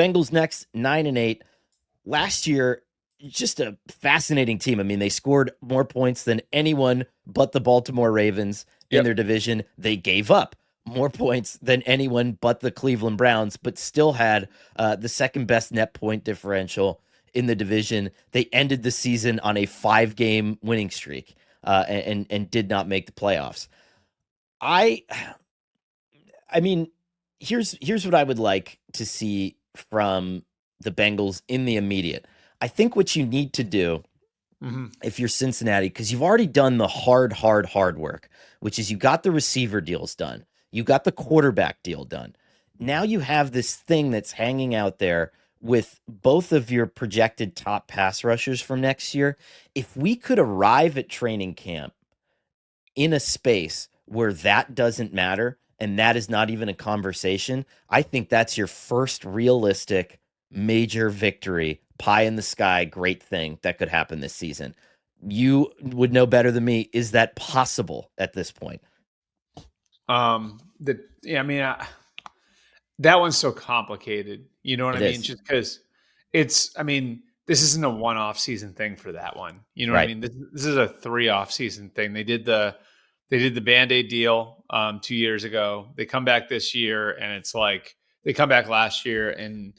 Bengals next, 9-8. Last year, just a fascinating team. I mean, they scored more points than anyone but the Baltimore Ravens in their division. They gave up more points than anyone but the Cleveland Browns, but still had the second best net point differential in the division. They ended the season on a 5-game winning streak and did not make the playoffs. I mean, here's what I would like to see from the Bengals in the immediate. I think what you need to do if you're Cincinnati, because you've already done the hard work, which is you got the receiver deals done. You got the quarterback deal done. Now you have this thing that's hanging out there with both of your projected top pass rushers from next year. If we could arrive at training camp in a space where that doesn't matter and that is not even a conversation, I think that's your first realistic major victory, pie in the sky, great thing that could happen this season. You would know better than me. Is that possible at this point? That one's so complicated. You know what I mean? Just because this isn't a one-off season thing for that one. You know what I mean? This is a 3-off season thing. They did the Band-Aid deal 2 years ago. They come back this year, and it's like they come back last year and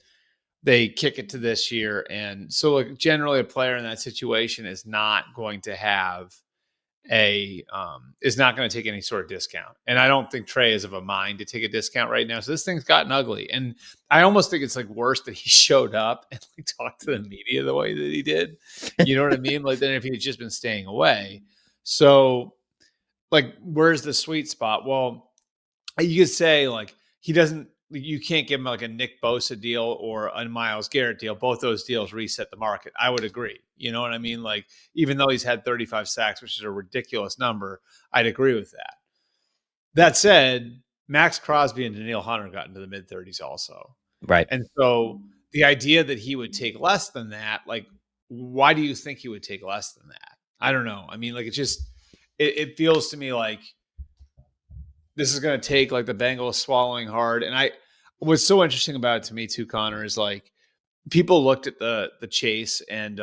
they kick it to this year. And so like generally a player in that situation is not going to have is not going to take any sort of discount. And I don't think Trey is of a mind to take a discount right now. So this thing's gotten ugly. And I almost think it's like worse that he showed up and like talked to the media the way that he did. You know what I mean? Like then if he had just been staying away. So like, where's the sweet spot? Well, you could say like you can't give him like a Nick Bosa deal or a Myles Garrett deal. Both those deals reset the market. I would agree. You know what I mean? Like, even though he's had 35 sacks, which is a ridiculous number, I'd agree with that. That said, Max Crosby and Danielle Hunter got into the mid-30s also. Right. And so the idea that he would take less than that, like, why do you think he would take less than that? I don't know. I mean, like, it feels to me like this is going to take like the Bengals swallowing hard. And what's so interesting about it to me too, Conor, is like people looked at the Chase and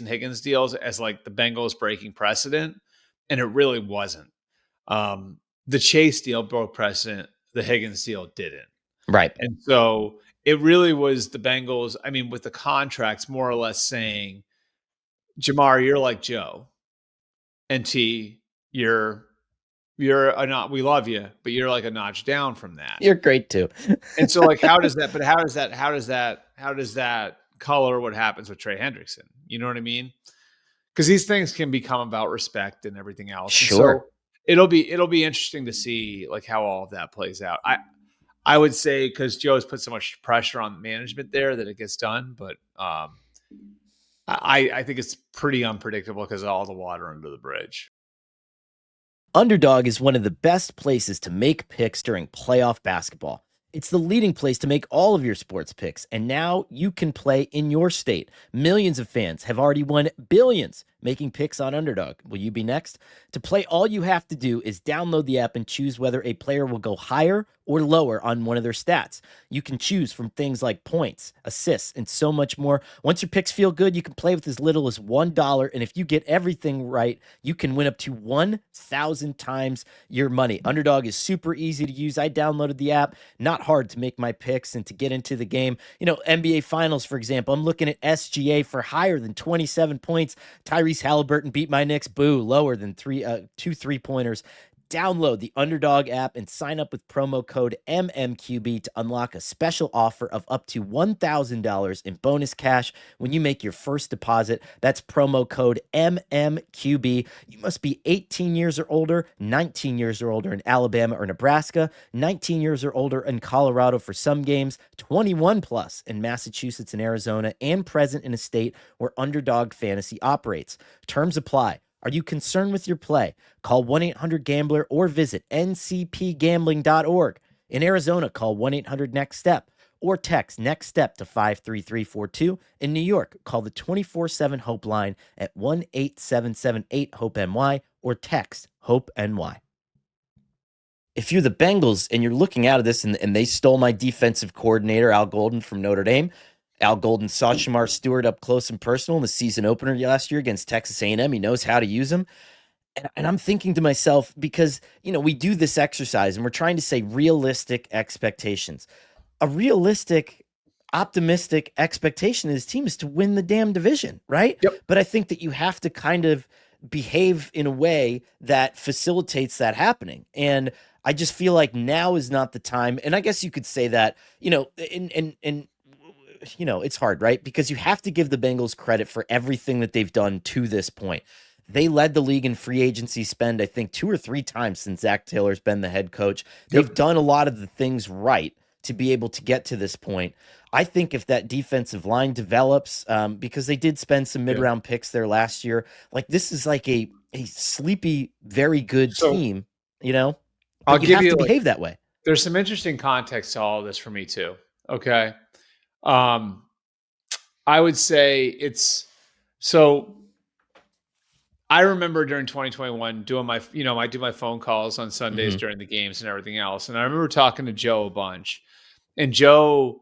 Higgins deals as like the Bengals breaking precedent, and it really wasn't. The Chase deal broke precedent. The Higgins deal didn't. Right. And so it really was the Bengals. I mean, with the contracts more or less saying, Jamar, you're like Joe, and T, we love you, but you're like a notch down from that. You're great too. And so like, how does that color what happens with Trey Hendrickson? You know what I mean? Because these things can become about respect and everything else. Sure. And so it'll be interesting to see like how all of that plays out. I would say because Joe's put so much pressure on management there that it gets done, but I think it's pretty unpredictable because of all the water under the bridge. Underdog is one of the best places to make picks during playoff basketball. It's the leading place to make all of your sports picks, and now you can play in your state. Millions of fans have already won billions making picks on Underdog. Will you be next? To play, all you have to do is download the app and choose whether a player will go higher or lower on one of their stats. You can choose from things like points, assists, and so much more. Once your picks feel good, you can play with as little as $1, and if you get everything right, you can win up to 1,000 times your money. Underdog is super easy to use. I downloaded the app, not hard to make my picks and to get into the game. You know, NBA Finals, for example, I'm looking at SGA for higher than 27 points. Tyrese Halliburton beat my Knicks. Boo, lower than 2 3-pointers. Download the Underdog app and sign up with promo code MMQB to unlock a special offer of up to $1,000 in bonus cash when you make your first deposit. That's promo code MMQB. You must be 18 years or older, 19 years or older in Alabama or Nebraska, 19 years or older in Colorado for some games, 21 plus in Massachusetts and Arizona, and present in a state where Underdog Fantasy operates. Terms apply. Are you concerned with your play? Call 1-800-GAMBLER or visit ncpgambling.org. In Arizona, call 1-800-NEXT-STEP or text NEXT STEP to 53342. In New York, call the 24/7 Hope line at 1-877-8-HOPE-NY or text HOPE-NY. if you're the Bengals and you're looking out of this, and they stole my defensive coordinator, Al Golden, from Notre Dame. Al Golden saw Shamar Stewart up close and personal in the season opener last year against Texas A&M. He knows how to use him. And I'm thinking to myself, because, we do this exercise and we're trying to say realistic expectations. A realistic, optimistic expectation of this team is to win the damn division, right? Yep. But I think that you have to kind of behave in a way that facilitates that happening. And I just feel like now is not the time. And I guess you could say that, and it's hard, right? Because you have to give the Bengals credit for everything that they've done to this point. They led the league in free agency spend, I think, 2 or 3 times since Zach Taylor's been the head coach. They've done a lot of the things right to be able to get to this point. I think if that defensive line develops, because they did spend some mid-round picks there last year, like this is like a sleepy, very good team, I'll give you to behave that way. There's some interesting context to all of this for me too. Okay. I would say it's so I remember during 2021 doing my, I do my phone calls on Sundays during the games and everything else. And I remember talking to Joe a bunch, and Joe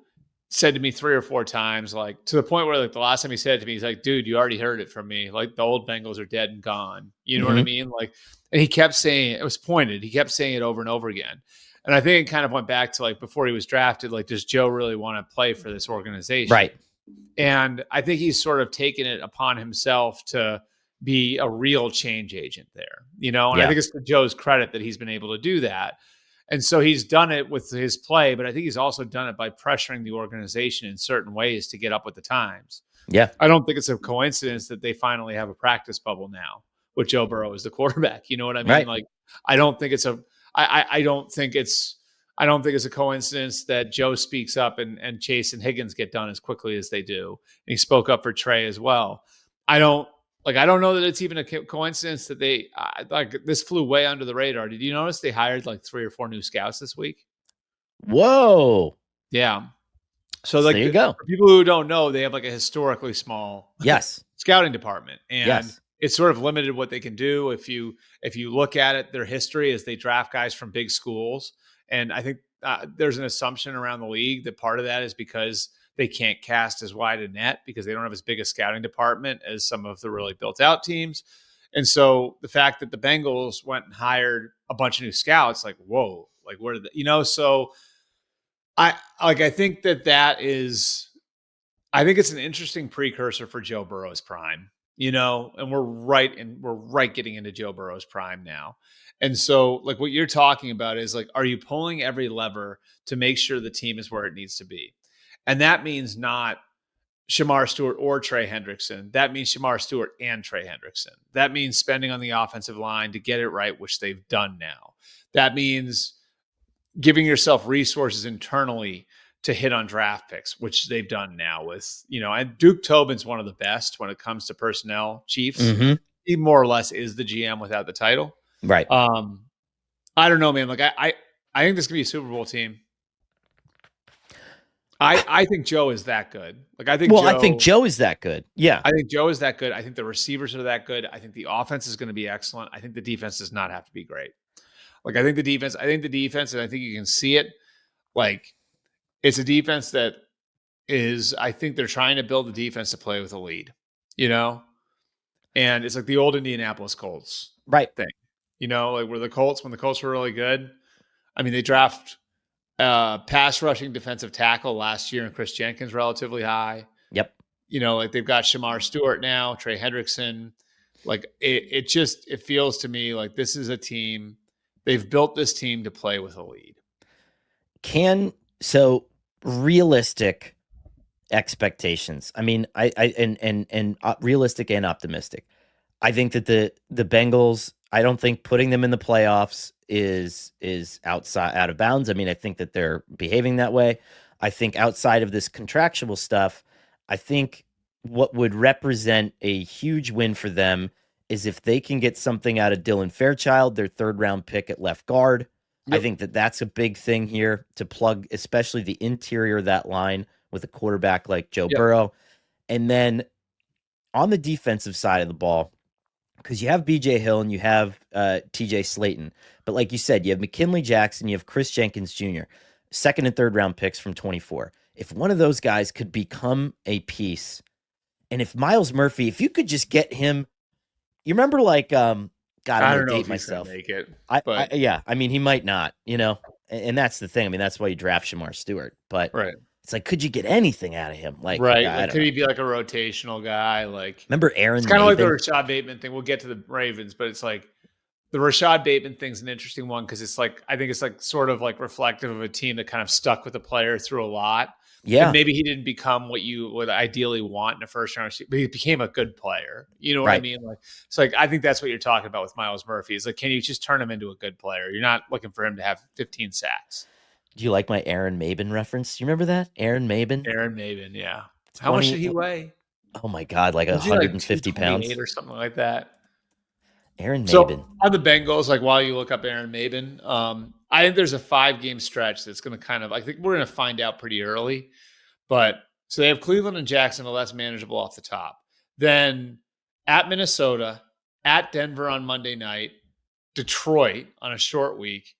said to me 3 or 4 times, like to the point where like the last time he said it to me, he's like, dude, you already heard it from me. Like the old Bengals are dead and gone. You know what I mean? Like, and he kept saying it was pointed. He kept saying it over and over again. And I think it kind of went back to like before he was drafted, like, does Joe really want to play for this organization? Right. And I think he's sort of taken it upon himself to be a real change agent there, and I think it's to Joe's credit that he's been able to do that. And so he's done it with his play, but I think he's also done it by pressuring the organization in certain ways to get up with the times. Yeah. I don't think it's a coincidence that they finally have a practice bubble now with Joe Burrow as the quarterback. You know what I mean? Right. Like, I don't think it's a coincidence that Joe speaks up and Chase and Higgins get done as quickly as they do. And he spoke up for Trey as well. I don't know that it's even a coincidence that they this flew way under the radar. Did you notice they hired like 3 or 4 new scouts this week? Whoa. Yeah. So like, there you go. For people who don't know, they have like a historically small scouting department, and it's sort of limited what they can do. If you look at it, their history is they draft guys from big schools. And I think there's an assumption around the league that part of that is because they can't cast as wide a net because they don't have as big a scouting department as some of the really built out teams. And so the fact that the Bengals went and hired a bunch of new scouts, like, whoa, like where did so I think I think it's an interesting precursor for Joe Burrow's prime, and we're right getting into Joe Burrow's prime now. And so like what you're talking about is like, are you pulling every lever to make sure the team is where it needs to be? And that means not Shamar Stewart or Trey Hendrickson. That means Shamar Stewart and Trey Hendrickson. That means spending on the offensive line to get it right, which they've done now. That means giving yourself resources internally to hit on draft picks, which they've done now with, and Duke Tobin's one of the best when it comes to personnel chiefs. He more or less is the GM without the title. Right. I don't know, man. Like I think this could be a Super Bowl team. I think Joe is that good. Like I think Joe is that good. Yeah. I think Joe is that good. I think the receivers are that good. I think the offense is going to be excellent. I think the defense does not have to be great. Like I think the defense, and I think you can see it. Like it's a defense that is, I think they're trying to build a defense to play with a lead, and it's like the old Indianapolis Colts thing, like where the Colts, when the Colts were really good. I mean, they draft pass rushing defensive tackle last year and Chris Jenkins relatively high. Yep. Like they've got Shamar Stewart now, Trey Hendrickson. Like it feels to me like this is a team. They've built this team to play with a lead. So realistic expectations. I mean, and realistic and optimistic. I think that the Bengals, I don't think putting them in the playoffs is out of bounds. I mean, I think that they're behaving that way. I think outside of this contractual stuff, I think what would represent a huge win for them is if they can get something out of Dylan Fairchild, their 3rd round pick at left guard. Yep. I think that that's a big thing here to plug, especially the interior of that line with a quarterback like Joe Burrow. And then on the defensive side of the ball, because you have BJ Hill and you have TJ Slayton. But like you said, you have McKinley Jackson, you have Chris Jenkins Jr., second and third round picks from 24. If one of those guys could become a piece, and if Myles Murphy, if you could just get him, you remember like, God, I'm I going don't to know date if he's going myself. to make it, I but yeah, I mean, he might not, and that's the thing. I mean, that's why you draft Shamar Stewart. But right. it's like, could you get anything out of him? Like, Right. I Like, don't could know. he be like a rotational guy? Like, Remember it's Aaron kind of like the Maben? Rashad Bateman thing. We'll get to the Ravens, but it's like the Rashad Bateman thing's an interesting one because it's like, I think it's like sort of like reflective of a team that kind of stuck with the player through a lot. And Yeah, maybe he didn't become what you would ideally want in a first round, but he became a good player. You know what I right. mean? Like, it's like, I think that's what you're talking about with Myles Murphy. Is like, can you just turn him into a good player? You're not looking for him to have 15 sacks. Do you like my Aaron Maben reference? Do you remember that? Aaron Maben? Aaron Maven, yeah. How much 20. did he weigh? Oh my God, like Was he like 150 228 pounds. or something like that? Aaron So Maben. on the Bengals, like while you look up Aaron Maben, I think there's a 5-game stretch that's going to kind of, I think we're going to find out pretty early. But so they have Cleveland and Jacksonville. That's manageable off the top. Then at Minnesota, at Denver on Monday night, Detroit on a short week,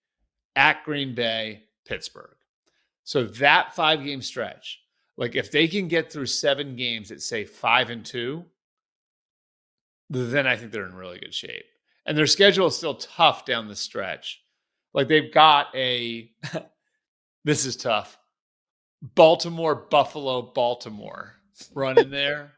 at Green Bay, Pittsburgh. So that 5-game stretch, like if they can get through 7 games at say 5-2, then I think they're in really good shape. And their schedule is still tough down the stretch. Like they've got a this is tough. Baltimore, Buffalo, Baltimore running there.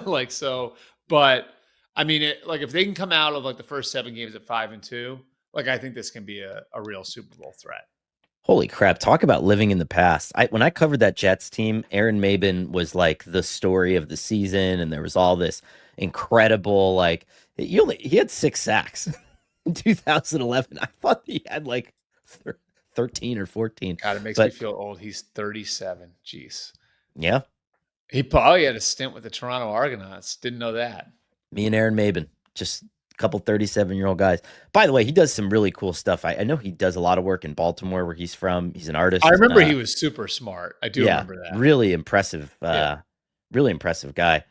Like so, but I mean like if they can come out of like the first 7 games at 5-2, like I think this can be a real Super Bowl threat. Holy crap. Talk about living in the past. When I covered that Jets team, Aaron Maben was like the story of the season, and there was all this incredible, like he had 6 sacks in 2011. I thought he had like 13 or 14. God, it makes me But feel old. He's 37. Jeez. yeah, He probably had a stint with the Toronto Argonauts. Didn't know that. me and Aaron Maben, just a couple 37-year-old guys. By the way, he does some really cool stuff. I know he does a lot of work in Baltimore where he's from. He's an artist. I remember he was super smart. I do Yeah, remember that. really impressive. Really impressive guy.